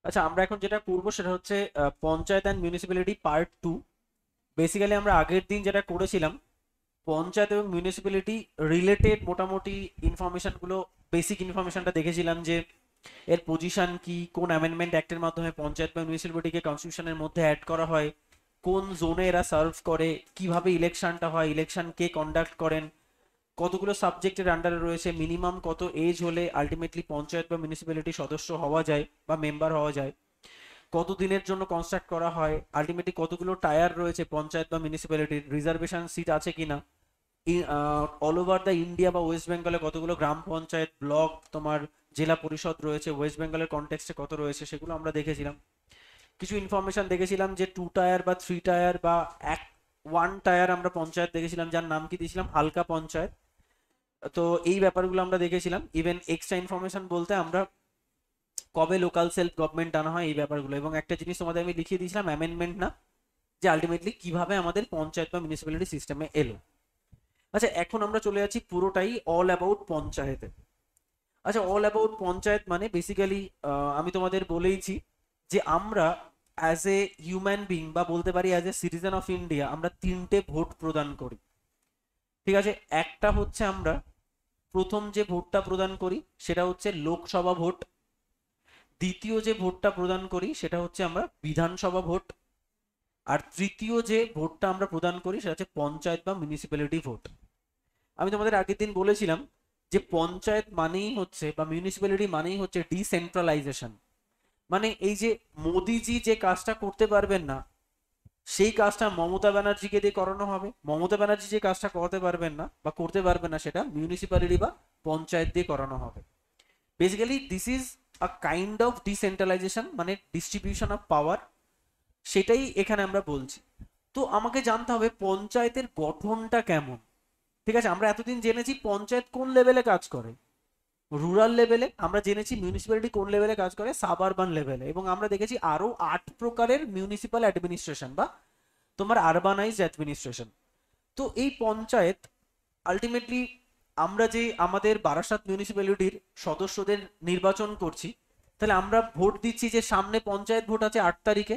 আচ্ছা, আমরা এখন যেটা করবো সেটা হচ্ছে panchayat and municipality part 2। Basically আমরা আগের দিন যেটা করেছিলাম, পঞ্চায়েত এবং মিউনিসিপ্যালিটি রিলেটেড মোটামুটি ইনফরমেশনগুলো, বেসিক ইনফরমেশনটা দেখেছিলাম যে এর পজিশন কি, কোন অ্যামেন্ডমেন্ট অ্যাক্টের মাধ্যমে পঞ্চায়েত বা মিউনিসিপ্যালিটিকে কনস্টিটিউশনের মধ্যে অ্যাড করা হয়, কোন জোনে এরা সার্ভ করে, কিভাবে ইলেকশনটা হয়, ইলেকশন কে কন্ডাক্ট করেন, কতগুলো সাবজেক্টের আন্ডারে রয়েছে, মিনিমাম কত এজ হলে আলটিমেটলি পঞ্চায়েত বা মিউনিসিপ্যালিটি সদস্য হওয়া যায় বা মেম্বার হওয়া যায়, কত দিনের জন্য কনস্ট্রাক্ট করা হয়, আলটিমেটলি কতগুলো টায়ার রয়েছে পঞ্চায়েত বা মিউনিসিপ্যালিটির, রিজার্ভেশন সিট আছে কিনা, অল ওভার দ্য ইন্ডিয়া বা ওয়েস্ট বেঙ্গলে কতগুলো গ্রাম পঞ্চায়েত, ব্লক, তোমার জেলা পরিষদ রয়েছে, ওয়েস্ট বেঙ্গলের কনটেক্সটে কত রয়েছে, সেগুলো আমরা দেখেছিলাম। কিছু ইনফরমেশন দেখেছিলাম যে 2 টায়ার বা 3 টায়ার বা এক 1 টায়ার আমরা পঞ্চায়েত দেখেছিলাম, যার নাম কি দিয়েছিলাম হালকা পঞ্চায়েত। তো এই ব্যাপারগুলো আমরা দেখেছিলাম। ইভেন এক্সট্রা ইনফরমেশন বলতে আমরা কবে লোকাল সেলফ গভর্নমেন্ট আনা হয় এই ব্যাপারগুলো, এবং একটা জিনিস তোমাদের আমি লিখিয়ে দিয়েছিলাম অ্যামেন্ডমেন্ট না, যে আলটিমেটলি কিভাবে আমাদের পঞ্চায়েত বা মিউনিসিপ্যালিটি সিস্টেমে এলো। আচ্ছা, এখন আমরা চলে যাচ্ছি পুরোটাই অল অ্যাবাউট পঞ্চায়েতে। আচ্ছা, অল অ্যাবাউট পঞ্চায়েত মানে বেসিক্যালি আমি তোমাদের বলেইছি যে আমরা অ্যাজ এ হিউম্যান বিং বা বলতে পারি as a citizen of India আমরা 3টে ভোট প্রদান করি। ঠিক আছে, একটা হচ্ছে আমরা প্রথম যে ভোটটা প্রদান করি সেটা হচ্ছে লোকসভা ভোট। দ্বিতীয় যে ভোটটা প্রদান করি সেটা হচ্ছে আমরা বিধানসভা ভোট। আর তৃতীয় যে ভোটটা আমরা প্রদান করি সেটা হচ্ছে পঞ্চায়েত বা মিউনিসিপ্যালিটি ভোট। আমি তোমাদের আগের দিন বলেছিলাম যে পঞ্চায়েত মানেই হচ্ছে বা মিউনিসিপ্যালিটি মানেই হচ্ছে ডিসেন্ট্রালাইজেশন। মানে এই যে মোদিজি যে কাজটা করতে পারবেন না, সেই কাজটা মমতা ব্যানার্জিকে দিয়ে করানো হবে। মমতা ব্যানার্জি যে কাজটা করতে পারবেন না বা করতে পারবেন না, সেটা মিউনিসিপ্যালিটি বা পঞ্চায়েত দিয়ে করানো হবে। Basically this is a kind of decentralisation, মানে ডিস্ট্রিবিউশন অফ পাওয়ার, সেটাই এখানে আমরা বলছি। তো আমাকে জানতে হবে পঞ্চায়েতের গঠনটা কেমন। ঠিক আছে, আমরা এতদিন জেনেছি পঞ্চায়েত কোন লেভেলে কাজ করে, রুরাল লেভেলে। আমরা জেনেছি মিউনিসিপ্যালিটি কোন লেভেলে কাজ করে, সাবআরবান লেভেলে। এবং আমরা দেখেছি আরো 8 প্রকারের মিউনিসিপ্যাল অ্যাডমিনিস্ট্রেশন বা তোমার আরবানাইজড অ্যাডমিনিস্ট্রেশন। তো এই পঞ্চায়েত আলটিমেটলি আমরা যে আমাদের বারাসাত মিউনিসিপ্যালিটির সদস্যদের নির্বাচন করছি, তাহলে আমরা ভোট দিচ্ছি যে সামনে পঞ্চায়েত ভোট আছে 8 তারিখে।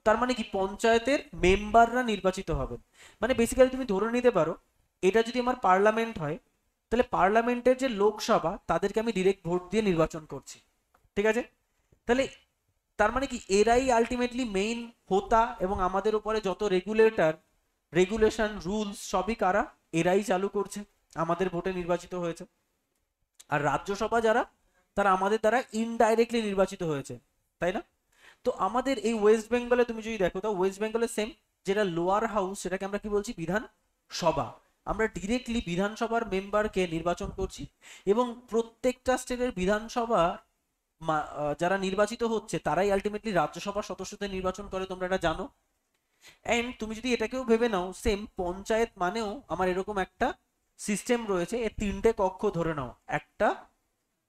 তার মানে কি পঞ্চায়েতের মেম্বাররা নির্বাচিত হবেন। মানে বেসিক্যালি তুমি ধরে নিতে পারো এটা যদি আমার পার্লামেন্ট হয়, তাহলে পার্লামেন্টের যে লোকসভা তাদেরকে আমি ডিরেক্ট ভোট দিয়ে নির্বাচন করছি। ঠিক আছে, তাহলে তার মানে কি এরাই আলটিমেটলি মেইন হোতা, এবং আমাদের উপরে যত রেগুলেটর, রেগুলেশন, রুলস সবই কারা, এরাই চালু করছে, আমাদের ভোটে নির্বাচিত হয়েছে। আর রাজ্যসভা যারা, তারা আমাদের দ্বারা ইনডাইরেক্টলি নির্বাচিত হয়েছে, তাই না? তো আমাদের এই ওয়েস্ট বেঙ্গলে তুমি যদি দেখো, তো ওয়েস্ট বেঙ্গলে সেম, যেটা লোয়ার হাউস সেটাকে আমরা কি বলছি, বিধান সভা। আমরা ডিরেক্টলি বিধানসভার মেম্বারকে নির্বাচন করছি। এবং প্রত্যেকটা স্টেটের বিধানসভা যারা নির্বাচিত হচ্ছে তারাই আলটিমেটলি রাজ্যসভার সদস্যদের নির্বাচন করে, তোমরা এটা জানো। এন্ড তুমি যদি এটাকেও ভেবে নাও, সেম পঞ্চায়েত মানেও আমার এরকম একটা সিস্টেম রয়েছে, এর 3টে কক্ষ ধরে নাও, একটা,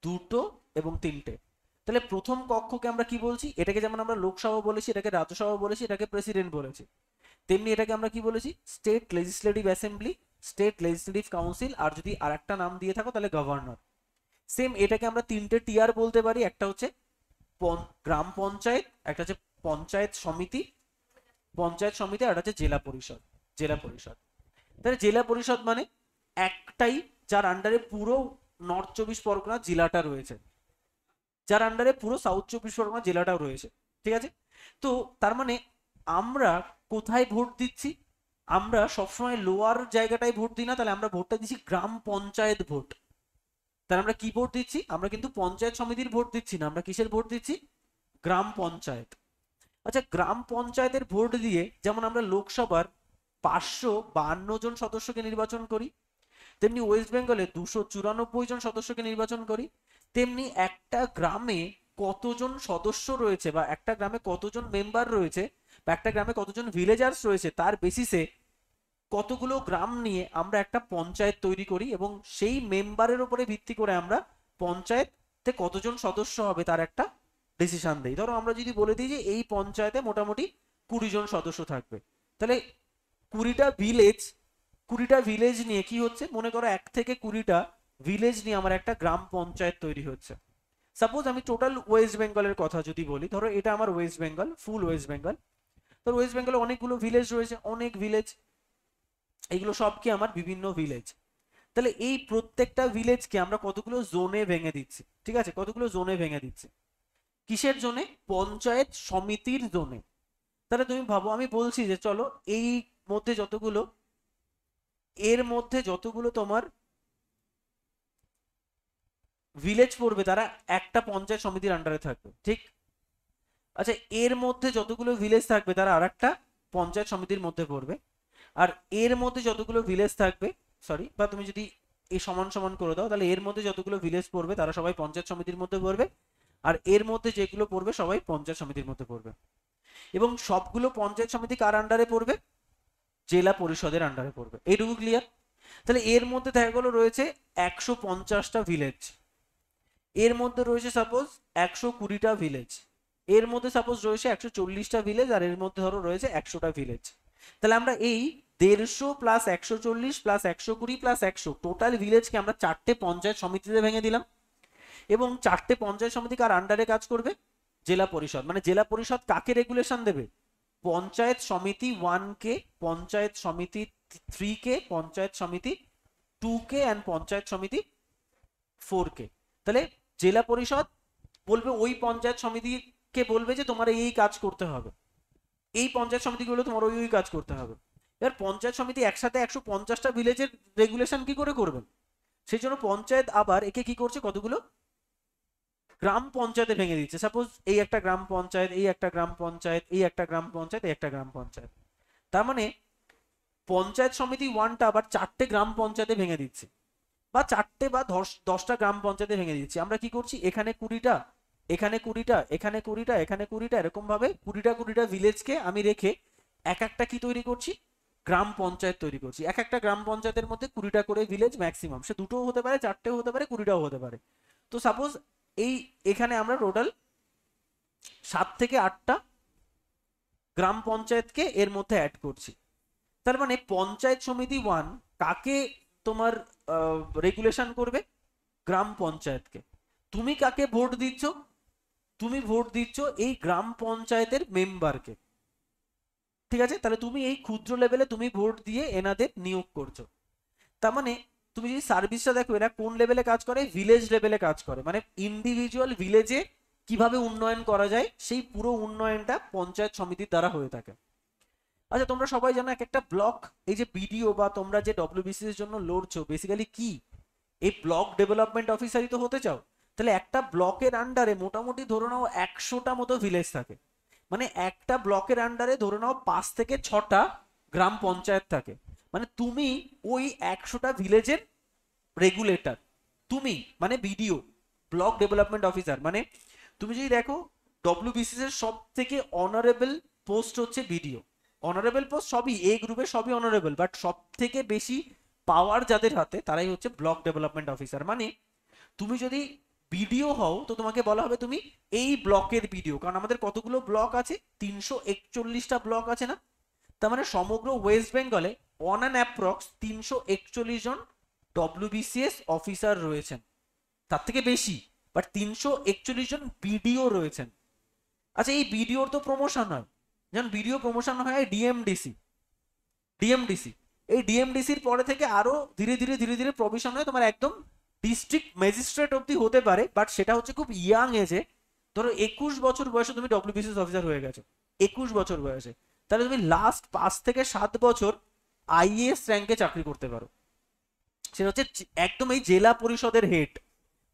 দুটো এবং 3টে। তাহলে প্রথম কক্ষকে আমরা কি বলছি, এটাকে যেমন আমরা লোকসভা বলেছি, এটাকে রাজ্যসভা বলেছি, এটাকে প্রেসিডেন্ট বলেছি, তেমনি এটাকে আমরা কি বলেছি, state legislative assembly, state legislative council, আর যদি আর একটা নাম দিয়ে থাকো তাহলে গভর্নর। সেম এটাকে আমরা 3টে টিয়ার বলতে পারি, একটা হচ্ছে গ্রাম পঞ্চায়েত, একটা হচ্ছে পঞ্চায়েত সমিতি, পঞ্চায়েত সমিতি, আর একটা হচ্ছে জেলা পরিষদ, জেলা পরিষদ। তাহলে জেলা পরিষদ মানে একটাই, যার আন্ডারে পুরো নর্থ 24 পরগনা জেলাটা রয়েছে, যার আন্ডারে পুরো সাউথ 24 পরগনা জেলাটাও রয়েছে। ঠিক আছে, তো তার মানে আমরা কোথায় ভোট দিচ্ছি, আমরা সবসময় লোয়ার জায়গাটায় ভোট দিই না, তাহলে আমরা ভোটটা দিচ্ছি গ্রাম পঞ্চায়েত ভোট। তাহলে আমরা কি ভোট দিচ্ছি, আমরা কিন্তু পঞ্চায়েত সমিতির ভোট দিচ্ছি না, আমরা কিসের ভোট দিচ্ছি, গ্রাম পঞ্চায়েত। আচ্ছা, গ্রাম পঞ্চায়েতের ভোট দিয়ে যেমন আমরা লোকসভার 552 জন সদস্যকে নির্বাচন করি, তেমনি ওয়েস্ট বেঙ্গলে 294 জন সদস্যকে নির্বাচন করি, তেমনি একটা গ্রামে কতজন সদস্য রয়েছে বা একটা গ্রামে কতজন মেম্বার রয়েছে বা একটা গ্রামে কতজন ভিলেজার্স রয়েছে তার বেসিসে কতগুলো গ্রাম নিয়ে আমরা একটা পঞ্চায়েত তৈরি করি, এবং সেই মেম্বারের উপরে ভিত্তি করে আমরা পঞ্চায়েতে কতজন সদস্য হবে তার একটা ডিসিশন দেই। ধরো আমরা যদি বলে দিই যে এই পঞ্চায়েতে মোটামুটি 20 জন সদস্য থাকবে, তাহলে 20টা ভিলেজ, 20টা ভিলেজ নিয়ে কি হচ্ছে, মনে করো 1 থেকে 20টা ভিলেজ নিয়ে আমার একটা গ্রাম পঞ্চায়েত তৈরি হচ্ছে। সাপোজ আমি টোটাল ওয়েস্ট বেঙ্গলের কথা যদি বলি, ধরো এটা আমার ওয়েস্ট বেঙ্গল, ফুল ওয়েস্ট বেঙ্গল। তো ওয়েস্ট বেঙ্গলে অনেকগুলো ভিলেজ রয়েছে, অনেক ভিলেজ, এগুলো সব কি আমার বিভিন্ন ভিলেজ। তাহলে এই প্রত্যেকটা ভিলেজকে আমরা কতগুলো জোনে ভেঙে দিচ্ছি, ঠিক আছে, কতগুলো জোনে ভেঙে দিচ্ছি। কিসের জোনে? পঞ্চায়েত সমিতির জোনে। তাহলে তুমি ভাবো, আমি বলছি যে চলো এই মধ্যে যতগুলো, এর মধ্যে যতগুলো তোমার ভিলেজ পড়বে তারা একটা পঞ্চায়েত সমিতির আন্ডারে থাকবে, ঠিক? আচ্ছা, এর মধ্যে যতগুলো ভিলেজ থাকবে তারা আর একটা পঞ্চায়েত সমিতির মধ্যে পড়বে। আর এর মধ্যে যতগুলো ভিলেজ থাকবে, সরি, বা তুমি যদি এই সমান সমান করে দাও, তাহলে এর মধ্যে যতগুলো ভিলেজ পড়বে তারা সবাই পঞ্চায়েত সমিতির মধ্যে পড়বে। আর এর মধ্যে যেগুলো পড়বে সবাই পঞ্চায়েত সমিতির মধ্যে পড়বে। এবং সবগুলো পঞ্চায়েত সমিতি কার আন্ডারে পড়বে? জেলা পরিষদের আন্ডারে পড়বে। এইটুকু ক্লিয়ার? তাহলে এর মধ্যে দেখা গেলো রয়েছে 150টা ভিলেজ, এর মধ্যে রয়েছে সাপোজ 120টা ভিলেজ, এর মধ্যে সাপোজ রয়েছে 140টা ভিলেজ, আর এর মধ্যে ধরো রয়েছে 100টা ভিলেজ। তাহলে আমরা এই 150 প্লাস 140 প্লাস 120 প্লাস 100 টোটাল ভিলেজকে আমরা চারটে পঞ্চায়েত সমিতিতে ভেঙে দিলাম। এবং চারটে পঞ্চায়েত সমিতি কার আন্ডারে কাজ করবে? জেলা পরিষদ। মানে জেলা পরিষদ কাকে রেগুলেশন দেবে? পঞ্চায়েত সমিতি 1 কে, পঞ্চায়েত সমিতি 3 কে, পঞ্চায়েত সমিতি 2 কে এন্ড পঞ্চায়েত সমিতি 4 কে। তাহলে জেলা পরিষদ বলবে ওই পঞ্চায়েত সমিতিকে, বলবে যে তোমার এই কাজ করতে হবে, এই পঞ্চায়েত সমিতিগুলো তোমার ওই ওই কাজ করতে হবে। এবার পঞ্চায়েত সমিতি একসাথে 150টা ভিলেজের রেগুলেশন কি করে করবেন? সেই জন্য পঞ্চায়েত আবার একে কি করছে, কতগুলো গ্রাম পঞ্চায়েতে ভেঙে দিচ্ছে। সাপোজ এই একটা গ্রাম পঞ্চায়েত, এই একটা গ্রাম পঞ্চায়েত, এই একটা গ্রাম পঞ্চায়েত, এই একটা গ্রাম পঞ্চায়েত। তার মানে পঞ্চায়েত সমিতি 1টা আবার চারটে গ্রাম পঞ্চায়েতে ভেঙে দিচ্ছে, বা চারটে বা 10টা গ্রাম পঞ্চায়েতে ভেঙে দিচ্ছি। আমরা কি করছি, এখানে 20টা, এখানে 20টা, এখানে 20টা, এখানে 20টা, এরকম ভাবে 20টা ভিলেজকে আমি রেখে এক একটা কি তৈরি করছি, গ্রাম পঞ্চায়েত তৈরি করছি। এক একটা গ্রাম পঞ্চায়েতের মধ্যে 20টা করে ভিলেজ ম্যাক্সিমাম, সে দুটোও হতে পারে, চারটেও হতে পারে, 20টাও হতে পারে। তো সাপোজ এই এখানে আমরা টোটাল 7 থেকে 8টা গ্রাম পঞ্চায়েতকে এর মধ্যে অ্যাড করছি। তার মানে পঞ্চায়েত সমিতি 1 কাকে তোমার রেগুলেশন করবে? গ্রাম পঞ্চায়েতকে। তুমি কাকে ভোট দিচ্ছ? তুমি ভোট দিচ্ছ এই গ্রাম পঞ্চায়েতের মেম্বারকে, ঠিক আছে? তাহলে তুমি এই ক্ষুদ্র লেভেলে তুমি ভোট দিয়ে এনাদের নিয়োগ করছো। তার মানে তুমি যদি সার্ভিসটা দেখো, এরা কোন লেভেলে কাজ করে? ভিলেজ লেভেলে কাজ করে। মানে ইন্ডিভিজুয়াল ভিলেজে কিভাবে উন্নয়ন করা যায় সেই পুরো উন্নয়নটা পঞ্চায়েত সমিতির দ্বারা হয়ে থাকে। আচ্ছা, তোমরা সবাই জানো এক একটা ব্লক, এই যে বিডিও বা তোমরা যে ডব্লিউবিসিএস এর জন্য লড়ছো, বেসিক্যালি কি এই ব্লক ডেভেলপমেন্ট অফিসারই তো হতে চাও। তাহলে একটা ব্লকের আন্ডারে মোটামুটি ধরে নাও 100টা মতো ভিলেজ থাকে। মানে একটা ব্লকের আন্ডারে ধরে নাও 5 থেকে 6টা গ্রাম পঞ্চায়েত থাকে। মানে তুমি ওই 100টা ভিলেজের রেগুলেটর, তুমি মানে বিডিও, ব্লক ডেভেলপমেন্ট অফিসার। মানে তুমি যদি দেখো ডব্লিউবিসিএস এর সব থেকে অনারেবল পোস্ট হচ্ছে বিডিও। অনারেবল পোস্ট সবই এ গ্রুপের, সবই অনারেবল, বাট সব থেকে বেশি পাওয়ার যাদের হাতে তারাই হচ্ছে ব্লক ডেভেলপমেন্ট অফিসার। মানে তুমি যদি বিডিও হও তো তোমাকে বলা হবে তুমি এই ব্লকের বিডিও, কারণ আমাদের কতগুলো ব্লক আছে? 341টা ব্লক আছে না? তার মানে সমগ্র ওয়েস্ট বেঙ্গলে অন অ্যান অ্যাপ্রক্স 341 জন ডব্লিউবিসিএস অফিসার রয়েছেন, তার থেকে বেশি, বাট 341 জন বিডিও রয়েছেন। আচ্ছা, এই বিডিওর তো প্রমোশন হয়, যেমন বিডিও প্রমোশন হয় ডিএমডিসি, ডিএমডিসি, এই ডিএমডিসির পরে থেকে আরো ধীরে ধীরে ধীরে ধীরে প্রভিশন হয় তোমার একদম ডিস্ট্রিক্ট ম্যাজিস্ট্রেট অব্দি হতে পারে, বাট সেটা হচ্ছে খুব ইয়াং এজে। ধরো 21 বছর বয়সে তুমি ডব্লিউবিসিএস অফিসার হয়ে গেছো, 21 বছর বয়সে। তাহলে তুমি লাস্ট 5 থেকে 7 বছর আইএএস র্যাঙ্কে চাকরি করতে পারো। সেটা হচ্ছে একদম এই জেলা পরিষদের হেড।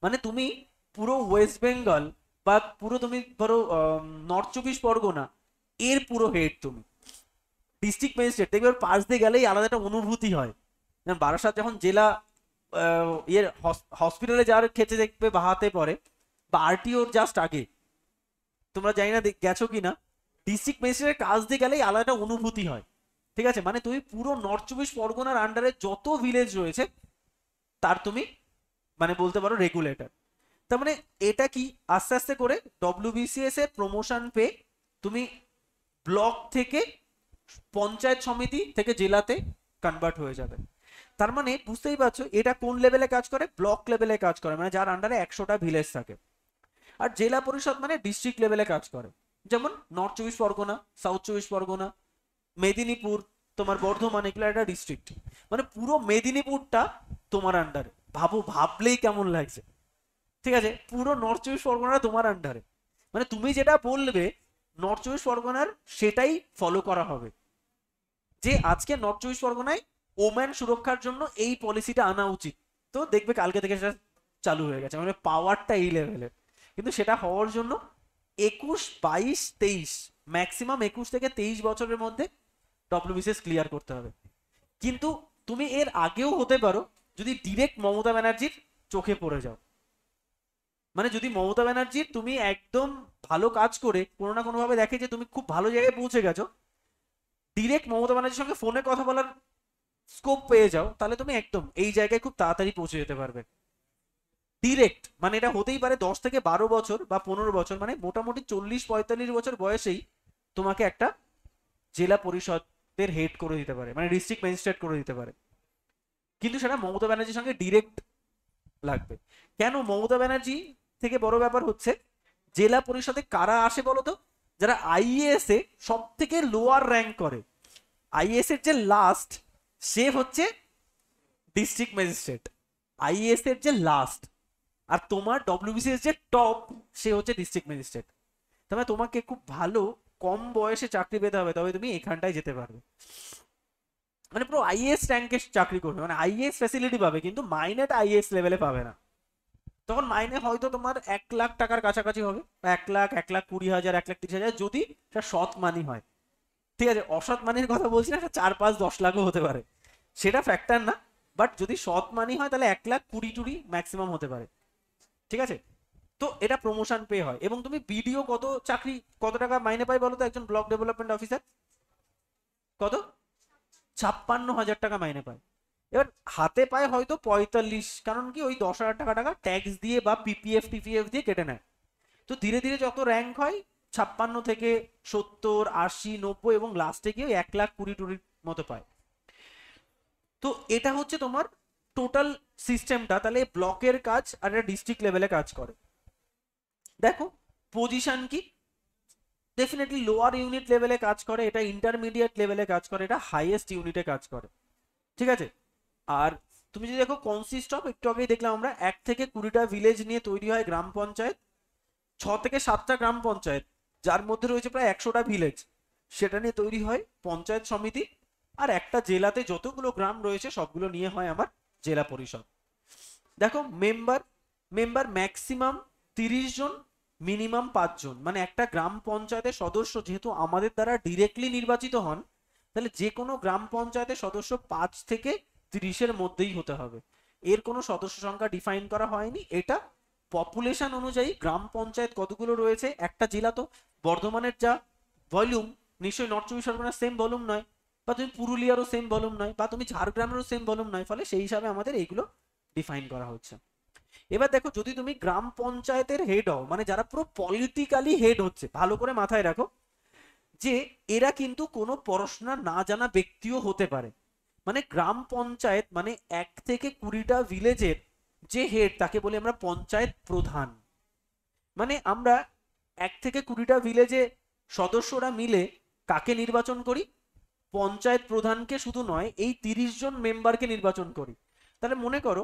মানে তুমি পুরো ওয়েস্ট বেঙ্গল বা পুরো তুমি ধরো নর্থ 24 পরগনা এর পুরো হেড তুমি, ডিস্ট্রিক্ট ম্যাজিস্ট্রেট। দেখবে পাশ দিয়ে গেলেই আলাদা একটা অনুভূতি হয়। যেমন বারাসাত যখন জেলা ইয়ের হসপিটালে যাওয়ার ক্ষেত্রে দেখবে বাহাতে পড়ে, বা আরটিওর জাস্ট আগে, তোমরা জানি না গেছো কিনা, ডিস্ট্রিক্ট ম্যাজিস্ট্রেটের কাজ দিয়ে গেলেই আলাদা একটা অনুভূতি হয়, ঠিক আছে? মানে তুমি পুরো নর্থ 24 পরগনার আন্ডারে যত ভিলেজ রয়েছে তার তুমি মানে বলতে পারো রেগুলেটর। তার মানে এটা কি আস্তে আস্তে করে ডব্লিউবিসিএস এর প্রমোশন পেয়ে তুমি ব্লক থেকে পঞ্চায়েত সমিতি থেকে জেলাতে কনভার্ট হয়ে যাবে। তার মানে বুঝতেই পারছো এটা কোন লেভেলে কাজ করে? ব্লক লেভেলে কাজ করে, মানে যার আন্ডারে 100টা ভিলেজ থাকে। আর জেলা পরিষদ মানে ডিস্ট্রিক্ট লেভেলে কাজ করে, যেমন নর্থ চব্বিশ পরগনা, সাউথ চব্বিশ পরগনা, মেদিনীপুর, তোমার বর্ধমান, এগুলো একটা ডিস্ট্রিক্ট। মানে পুরো মেদিনীপুরটা তোমার আন্ডারে, ভাবো, ভাবলেই কেমন লাগছে। ঠিক আছে, পুরো নর্থ চব্বিশ পরগনা তোমার আন্ডারে, মানে তুমি যেটা বলবে নর্থ চব্বিশ পরগনার সেটাই ফলো করা হবে। যে আজকে নর্থ চব্বিশ পরগনায় ওম্যান সুরক্ষার জন্য এই পলিসিটা আনা উচিত, তো দেখবে কালকে থেকে সেটা চালু হয়ে গেছে, মানে পাওয়ারটা এই লেভেলের। কিন্তু সেটা হওয়ার জন্য 21, 22, 23, ম্যাক্সিমাম 21 থেকে 23 বছরের মধ্যে ডব্লিউবিসিএস ক্লিয়ার করতে হবে। কিন্তু তুমি এর আগেও হতে পারো যদি ডিরেক্ট মমতা ব্যানার্জির চোখে পড়ে যাও, মানে যদি মমতা ব্যানার্জির তুমি একদম ভালো কাজ করে কোনো না কোনো ভাবে দেখে যে তুমি খুব ভালো জায়গায় পৌঁছে গেছো, ডিরেক্ট মমতা ব্যানার্জির সঙ্গে ফোনে কথা বলার স্কোপ পেয়ে যাও, তাহলে তুমি একদম এই জায়গায় খুব তাড়াতাড়ি পৌঁছে যেতে পারবে ডিরেক্ট। মানে এটা হতেই পারে 10 থেকে 12 বছর বা 15 বছর, মানে মোটামুটি 40-45 বছর বয়সেই তোমাকে একটা জেলা পরিষদের হেড করে দিতে পারে, মানে ডিস্ট্রিক্ট ম্যাজিস্ট্রেট করে দিতে পারে। কিন্তু সেটা মমতা ব্যানার্জির সঙ্গে ডিরেক্ট লাগবে। কেন মমতা ব্যানার্জি থেকে বড় ব্যাপার হচ্ছে, জেলা পরিষদে কারা আসে বলতো? যারা আইএএস এ সব থেকে লোয়ার র্যাঙ্ক করে। আইএএস এর যে লাস্ট, সে হচ্ছে ডিস্ট্রিক্ট ম্যাজিস্ট্রেট, আইএএস এর যে লাস্ট। আর তোমার ডব্লিউবিসিএস যে টপ, সে হচ্ছে ডিস্ট্রিক্ট ম্যাজিস্ট্রেট। তবে তোমাকে খুব ভালো কম বয়সে চাকরি পেতে হবে, তবে তুমি এখানটায় যেতে পারবে। মানে পুরো আইএএস র্যাঙ্কের চাকরি করবে, মানে আইএএস ফ্যাসিলিটি পাবে, কিন্তু মাইনেটা আইএএস লেভেলে পাবে না। তখন মাইনে হয়তো তোমার 1 লাখ টাকার কাছাকাছি হবে, 1 লাখ, 1,20,000, 1,30,000, যদি সেটা সৎ মানি হয়। ঠিক আছে, অসৎ মানির কথা বলছি না, 4, 5, 10 লাখও হতে পারে, সেটা ফ্যাক্টর না। বাট যদি সৎ মানি হয় তাহলে 1,20,000 ম্যাক্সিমাম হতে পারে। ঠিক আছে, তো এটা প্রমোশন পে হয়। এবং তুমি বিডিও কত চাকরি, কত টাকা মাইনে পাই বলো তো একজন ব্লক ডেভেলপমেন্ট অফিসার? কত? 56,000 টাকা মাইনে পায়। এবার হাতে পায় হয়তো 45, কারণ কি ওই 10,000 টাকা ট্যাক্স দিয়ে বা পিপিএফ টিপিএফ দিয়ে কেটে নেয়। তো ধীরে ধীরে যত র্যাঙ্ক হয় 56 থেকে 70, 80, 90 এবং লাস্টে গিয়ে 1,20,000 মতো পায়। তো এটা হচ্ছে তোমার টোটাল সিস্টেমটা। তাহলে ব্লকের কাজ আর এটা ডিস্ট্রিক্ট লেভেলে কাজ করে। দেখো পজিশন কি, ডেফিনেটলি লোয়ার ইউনিট লেভেলে কাজ করে, এটা ইন্টারমিডিয়েট লেভেলে কাজ করে, এটা হাইয়েস্ট ইউনিটে কাজ করে। ঠিক আছে, আর তুমি যদি দেখো কনসিস্ট অফ, একটু আগেই দেখলাম আমরা, 1 থেকে 20টা ভিলেজ নিয়ে তৈরি হয় গ্রাম পঞ্চায়েত। 6 থেকে 7টা গ্রাম পঞ্চায়েত, যার মধ্যে রয়েছে প্রায় 100টা ভিলেজ, সেটা নিয়ে তৈরি হয় পঞ্চায়েত সমিতি। আর একটা জেলাতে যতগুলো গ্রাম রয়েছে সবগুলো নিয়ে হয় আমার জেলা পরিষদ। দেখো মেম্বার, মেম্বার ম্যাক্সিমাম 30 জন, মিনিমাম 5 জন। মানে একটা গ্রাম পঞ্চায়েতের সদস্য যেহেতু আমাদের দ্বারা ডিরেক্টলি নির্বাচিত হন, তাহলে যে কোনো গ্রাম পঞ্চায়েতের সদস্য 5 থেকে 30-এর মধ্যেই হতে হবে। এর কোনো সদস্য সংখ্যা ডিফাইন করা হয়নি, এটা পপুলেশন অনুযায়ী গ্রাম পঞ্চায়েত কতগুলো রয়েছে একটা জেলা। তো বর্ধমানের যা ভলিউম, নিশ্চয়ই নর্থ চব্বিশ পরগনার সেম ভলিউম নয়, বা তুমি পুরুলিয়ারও সেম ভলিউম নয়, বা তুমি ঝাড়গ্রামেরও সেম ভলিউম নয়, ফলে সেই হিসাবে আমাদের এইগুলো ডিফাইন করা হচ্ছে। এবার দেখো যদি তুমি গ্রাম পঞ্চায়েতের হেড হও, মানে যারা পুরো পলিটিক্যালি হেড হচ্ছে, ভালো করে মাথায় রাখো যে এরা কিন্তু কোনো পড়াশোনা না জানা ব্যক্তিও হতে পারে। মানে গ্রাম পঞ্চায়েত মানে 1 থেকে 20টা ভিলেজের যে হেড, তাকে বলি আমরা পঞ্চায়েত প্রধান। মানে আমরা 1 থেকে 20টা ভিলেজে সদস্যরা মিলে কাকে নির্বাচন করি? পঞ্চায়েত প্রধানকে শুধু নয়, এই 30 জন মেম্বারকে নির্বাচন করি। তাহলে মনে করো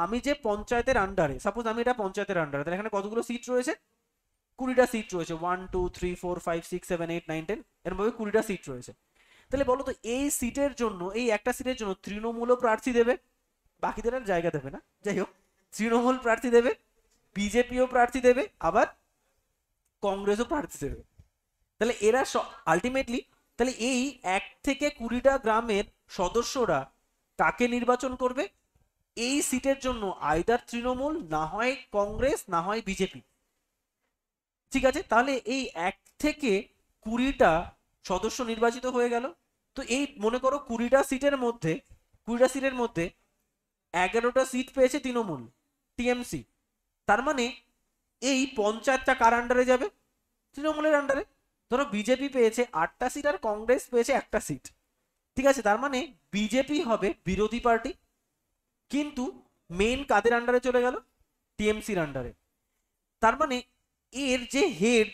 আমি যে পঞ্চায়েতের আন্ডারে, সাপোজ আমি এটা পঞ্চায়েতের আন্ডারে, তাহলে এখানে কতগুলো সিট রয়েছে? 20টা সিট রয়েছে, 1, 2, 3, 4, 5, 6, 7, 8, 9, 10, এরভাবে 20টা সিট রয়েছে। তাহলে বলো তো এই সিটের জন্য, এই একটা সিটের জন্য তৃণমূলও প্রার্থী দেবে, বাকিদের আর জায়গা দেবে না, যাই হোক, তৃণমূল প্রার্থী দেবে, বিজেপিও প্রার্থী দেবে, আবার কংগ্রেসও প্রার্থী দেবে। তাহলে এরা আলটিমেটলি, তাহলে এই 1 থেকে 20টা গ্রামের সদস্যরা কাকে নির্বাচন করবে? এই সিটের জন্য আইদার তৃণমূল, না হয় কংগ্রেস, না হয় বিজেপি। ঠিক আছে, তাহলে এই 1 থেকে 20টা সদস্য নির্বাচিত হয়ে গেল। তো এই মনে করো 20টা সিটের মধ্যে 11টা সিট পেয়েছে তৃণমূল, টিএমসি। তার মানে এই পঞ্চায়েতটা কার আন্ডারে যাবে? তৃণমূলের আন্ডারে। ধরো বিজেপি পেয়েছে 8টা সিট আর কংগ্রেস পেয়েছে 1টা সিট। ঠিক আছে, তার মানে বিজেপি হবে বিরোধী পার্টি, কিন্তু মেন কাদের আন্ডারে চলে গেল? টিএমসির আন্ডারে। তার মানে এর যে হেড,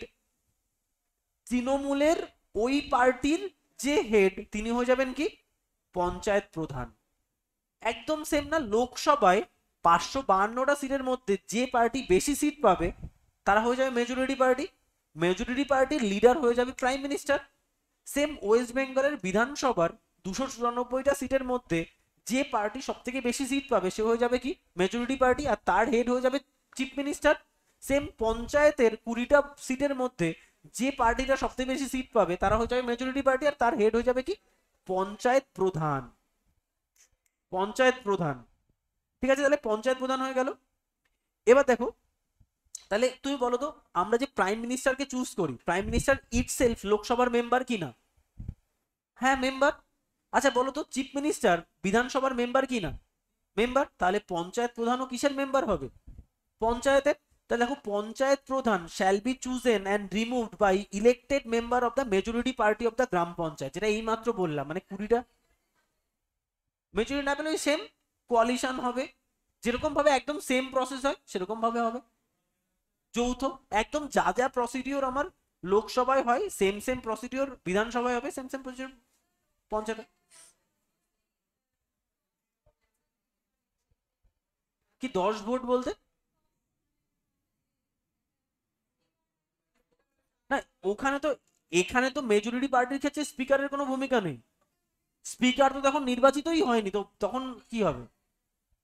তৃণমূলের ওই পার্টির যে হেড তিনি হয়ে যাবেন কি পঞ্চায়েত প্রধান। একদম সেম না? লোকসভায় 552টা সিটের মধ্যে যে পার্টি বেশি সিট পাবে তারা হয়ে যাবে মেজরিটি পার্টি, মেজরিটি পার্টির লিডার হয়ে যাবে প্রাইম মিনিস্টার। সেম ওয়েস্ট বেঙ্গলের বিধানসভার 294টা সিটের মধ্যে যে পার্টি সব থেকে বেশি সিট পাবে সে হয়ে যাবে কি মেজরিটি পার্টি, আর তার হেড হয়ে যাবে চিফ মিনিস্টার। সেম পঞ্চায়েতের 20টা সিটের মধ্যে যে পার্টিটা সব থেকে বেশি সিট পাবে তারা হয়ে যাবে মেজরিটি পার্টি, আর তার হেড হয়ে যাবে কি পঞ্চায়েত প্রধান। পঞ্চায়েত প্রধান, ঠিক আছে, তাহলে পঞ্চায়েত প্রধান হয়ে গেল। এবার দেখো, তাহলে তুমি বলো তো, আমরা যে প্রাইম মিনিস্টারকে চুজ করি, প্রাইম মিনিস্টার ইটসেলফ লোকসভার মেম্বার কি না? হ্যাঁ মেম্বার। আচ্ছা বলো তো, চিফ মিনিস্টার বিধানসভার মেম্বার কি না? মেম্বার। তাহলে পঞ্চায়েত প্রধানও কিসের মেম্বার হবে? পঞ্চায়েতের। তাহলে দেখো, panchayat pradhan shall be chosen and removed by elected member of the majority party of the gram panchayat, যেটা এই মাত্র বললাম, মানে 20টা মেজরিটি না পেলে ওই সেম কোয়ালিশন হবে, যেরকম ভাবে একদম সেম প্রসেস হয় সেরকম ভাবে হবে যৌথ। একদম যা যা প্রসিডিওর আমার লোকসভায় হয় সেম সেম প্রসিডিওর বিধানসভায় হবে, সেম সেম প্রসিডিওর পঞ্চায়েত। কি 10 ভোট বলতে? না, ওখানে তো, এখানে তো মেজরিটি পার্টির ক্ষেত্রে স্পিকারের কোনো ভূমিকা নেই। স্পিকার তো তখন নির্বাচিতই হয়নি, তো তখন কি হবে?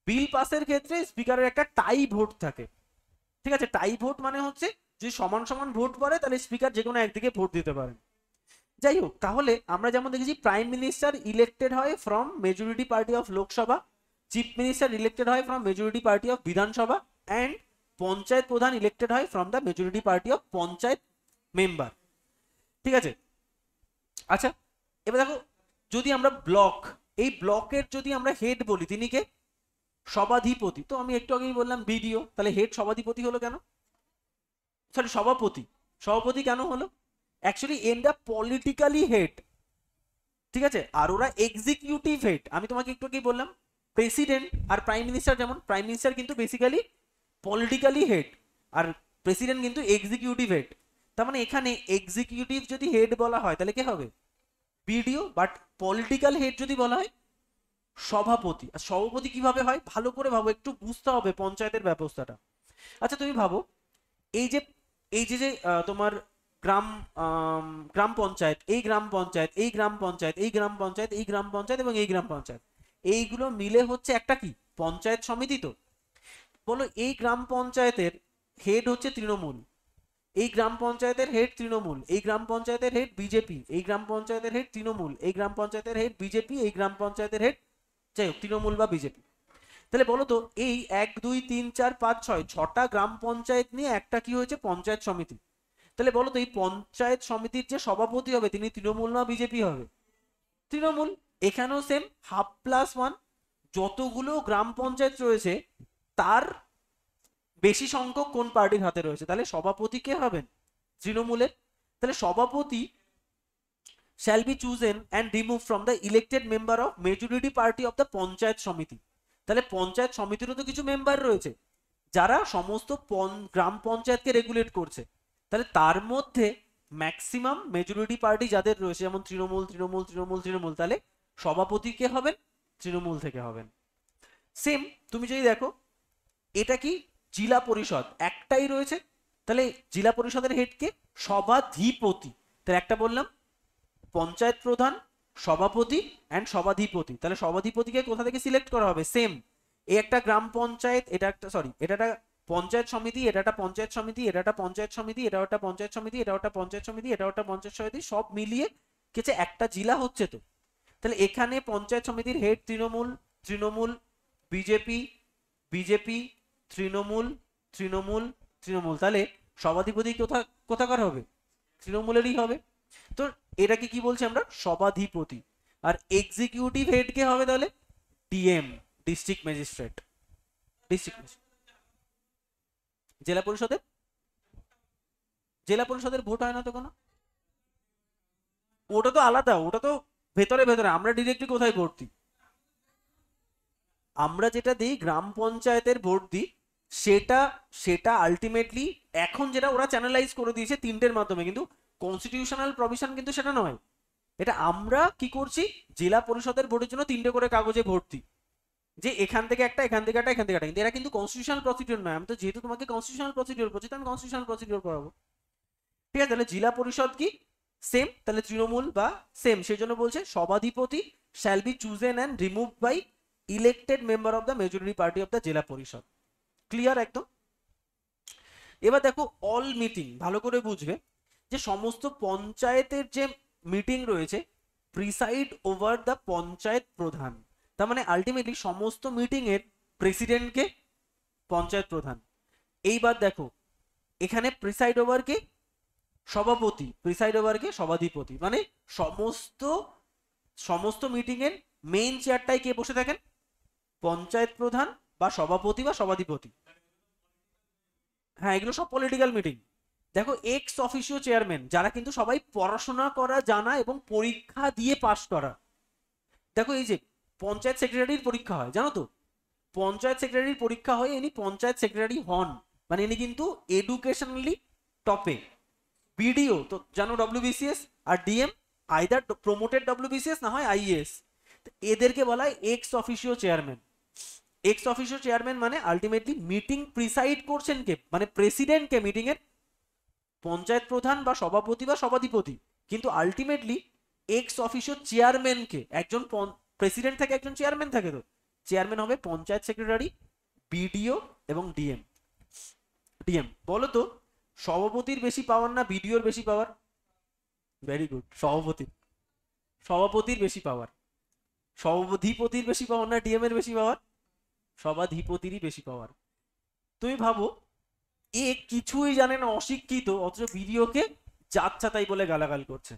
বিল পাসের ক্ষেত্রে স্পিকারের একটা টাই ভোট থাকে, ঠিক আছে? টাই ভোট মানে হচ্ছে যদি সমান সমান ভোট পড়ে তাহলে স্পিকার যে কোনো একদিকে ভোট দিতে পারেন। যাই হোক, তাহলে আমরা যেমন দেখেছি প্রাইম মিনিস্টার ইলেক্টেড হয় from majority party of Lok Sabha, chief minister elected হয় ফ্রম মেজরিটি পার্টি অফ বিধানসভা, অ্যান্ড পঞ্চায়েত প্রধান ইলেক্টেড হয় from the majority party of panchayat member, ঠিক আছে? আচ্ছা, এবার দেখো, যদি আমরা ব্লক, এই ব্লকের যদি আমরা হেড বলি তিনি কে? সভাধিপতি। তো আমি একটু আগেই বললাম বিডিও, তাহলে হেড সভাধিপতি হলো কেন? সরি, সভাপতি। সভাপতি কেন হলো? অ্যাকচুয়ালি এনরা পলিটিক্যালি হেড, ঠিক আছে, আর ওরা এক্সিকিউটিভ হেড। আমি তোমাকে একটু আগেই বললাম প্রেসিডেন্ট আর প্রাইম মিনিস্টার, যেমন প্রাইম মিনিস্টার কিন্তু বেসিক্যালি পলিটিক্যালি হেড, আর প্রেসিডেন্ট কিন্তু এক্সিকিউটিভ হেড। তার মানে এখানে এক্সিকিউটিভ যদি হেড বলা হয় তাহলে কে হবে? বিডিও। বাট পলিটিক্যাল হেড যদি বলা হয় সভাপতি। আর সভাপতি কিভাবে হয় ভালো করে ভাবো, একটু বুঝতে হবে পঞ্চায়েতের ব্যবস্থাটা। আচ্ছা তুমি ভাবো, এই যে এই যে তোমার গ্রাম, গ্রাম পঞ্চায়েত, এই গ্রাম পঞ্চায়েত, এই গ্রাম পঞ্চায়েত, এই গ্রাম পঞ্চায়েত, এই গ্রাম পঞ্চায়েত এবং এই গ্রাম পঞ্চায়েত, এইগুলো মিলে হচ্ছে একটা কি পঞ্চায়েত সমিতি। তো বলো, এই গ্রাম পঞ্চায়েতের হেড হচ্ছে তৃণমূল, এই গ্রাম পঞ্চায়েতের হেড তৃণমূল, এই গ্রাম পঞ্চায়েতের হেড বিজেপি, এই গ্রাম পঞ্চায়েতের হেড তৃণমূল, এই গ্রাম পঞ্চায়েতের হেড বিজেপি, এই গ্রাম পঞ্চায়েতের হেড যাই হোক তৃণমূল বা বিজেপি। তাহলে বলো তো, এই 1 2 3 4 5 6 6টা গ্রাম পঞ্চায়েত নিয়ে একটা কি হয়েছে পঞ্চায়েত সমিতি। তাহলে বলো তো, এই পঞ্চায়েত সমিতির যে সভাপতি হবে তিনি তৃণমূল না বিজেপি হবে? তৃণমূল। এখানেও সেম, 1/2+1, যতগুলো গ্রাম পঞ্চায়েত রয়েছে তার বেশি সংখ্যক কোন পার্টির হাতে রয়েছে, তাহলে সভাপতি কে হবেন? তৃণমূলের। তাহলে সভাপতি shall be chosen and removed from the elected member of majority party of the panchayat সমিতি। তাহলে পঞ্চায়েত সমিতিরও তো কিছু মেম্বার রয়েছে যারা সমস্ত গ্রাম পঞ্চায়েতকে রেগুলেট করছে, তাহলে তার মধ্যে ম্যাক্সিমাম মেজরিটি পার্টি যাদের রয়েছে যেমন তৃণমূল তৃণমূল তৃণমূল তৃণমূল, তাহলে সভাপতি কে হবেন? তৃণমূল থেকে হবেন। সেম তুমি যদি দেখো, এটা কি জেলা পরিষদ একটাই রয়েছে, তাহলে জেলা পরিষদের হেড কে? সভাধিপতি। তাহলে একটা বললাম পঞ্চায়েত প্রধান, সভাপতি অ্যান্ড সভাধিপতি। তাহলে সভাধিপতিকে কোথা থেকে সিলেক্ট করা হবে? সেম, এই একটা গ্রাম পঞ্চায়েত, এটা একটা, সরি, এটা একটা পঞ্চায়েত সমিতি, এটা একটা পঞ্চায়েত সমিতি, এটা একটা পঞ্চায়েত সমিতি, এটা একটা পঞ্চায়েত সমিতি, এটা একটা পঞ্চায়েত সমিতি, এটা একটা পঞ্চায়েত সমিতি, সব মিলিয়ে কিছু একটা জেলা হচ্ছে। তো তাহলে এখানে পঞ্চায়েত সমিতির head Trinamool, Trinamool, BJP, BJP, Trinamool, Trinamool, Trinamool, তাহলে সভাধিপতি কোথাকার হবে? তৃণমূলেরই হবে। তো এটাকে কি বলছি আমরা? সভাধিপতি। আর এক্সিকিউটিভ হেড কে হবে তাহলে? DM, district magistrate. ডিস্ট্রিক্ট, জেলা পরিষদের, জেলা পরিষদের ভোট হয় না তো কোনো? ওটা তো আলাদা, ওটা তো ভেতরে ভেতরে, আমরা ডিরেক্টলি কোথায় ভোট দিই? আমরা যেটা দিই গ্রাম পঞ্চায়েতের ভোট দিই, সেটা সেটা আলটিমেটলি এখন যেটা ওরা চ্যানেলাইজ করে দিয়েছে তিনটের মাধ্যমে, কিন্তু কনস্টিটিউশনাল প্রভিশন কিন্তু সেটা নয়। এটা আমরা কি করছি, জেলা পরিষদের ভোটের জন্য তিনটে করে কাগজে ভোট দিই, যে এখান থেকে একটা, এখান থেকে একটা, এখান থেকে একটা, কিন্তু এরা কিন্তু কনস্টিটিউশনাল প্রসিডিওর নয়। আমি তো যেহেতু তোমাকে কনস্টিটিউশনাল প্রসিডিওর বলছি, তো আমি কনস্টিটিউশনাল প্রসিডিওর করাবো। ঠিক আছে, তাহলে জেলা পরিষদ কি সেম, তাহলে তৃণমূল বা সেম, সেই জন্য বলছে সভাধিপতি shall be chosen and remove by elected member of the majority party of the Zilla Parishad. Clear একদম। এবার দেখো অল মিটিং ভালো করে বুঝবে, যে সমস্ত পঞ্চায়েতের যে মিটিং রয়েছে প্রিসাইড ওভার দ্য পঞ্চায়েত প্রধান। তার মানে আলটিমেটলি সমস্ত মিটিং এর প্রেসিডেন্টকে পঞ্চায়েত প্রধান। এইবার দেখো এখানে প্রিসাইড ওভার কে সভাপতি, প্রিসাইড ওভার কে সভাধিপতি, মানে সমস্ত সমস্ত মিটিং এর মেইন চেয়ারটাই কে বসে থাকেন, পঞ্চায়েত প্রধান বা সভাপতি বা সভাধিপতি। হ্যাঁ, এগুলো সব পলিটিক্যাল মিটিং। দেখো এক্স অফিসিও চেয়ারম্যান, যারা কিন্তু সবাই পড়াশোনা করা জানা এবং পরীক্ষা দিয়ে পাশ করা। দেখো এই যে পঞ্চায়েত সেক্রেটারির পরীক্ষা হয় জানো তো, পঞ্চায়েত সেক্রেটারির পরীক্ষা হয়, ইনি পঞ্চায়েত সেক্রেটারি হন, মানে ইনি কিন্তু এডুকেশনালি টপে। বিডিও তো জানো ডব্লিউবিসিএস, আর ডিএম আইদার প্রমোটেড ডব্লিউবিসিএস না হয় আইএএস। এদেরকে বলা হয় x officio chairman. X officio chairman মানে আলটিমেটলি মিটিং প্রিসাইড করছেন কে, মানে প্রেসিডেন্ট কে মিটিং এর, পঞ্চায়েত প্রধান বা সভাপতি বা সভাধিপতি, কিন্তু আলটিমেটলি এক্স অফিসিও চেয়ারম্যান কে, একজন প্রেসিডেন্ট থাকে একজন চেয়ারম্যান থাকে, তো চেয়ারম্যান হবে পঞ্চায়েত সেক্রেটারি, বিডিও এবং ডিএম। ডিএম বলো তো সভাপতির বেশি পাওয়ার না বিডিওর বেশি পাওয়ার? ভেরি গুড, সভাপতি, সভাপতির বেশি পাওয়ার। সভাধিপতির বেশি পাওয়ার না ডিএম এর বেশি পাওয়ার? সভাধিপতিরই বেশি পাওয়ার। তুমি ভাবো এ কিছুই জানে না, অশিক্ষিত, অথচ বিডিওকে যাচ্ছা তাই বলে গালাগাল করছে।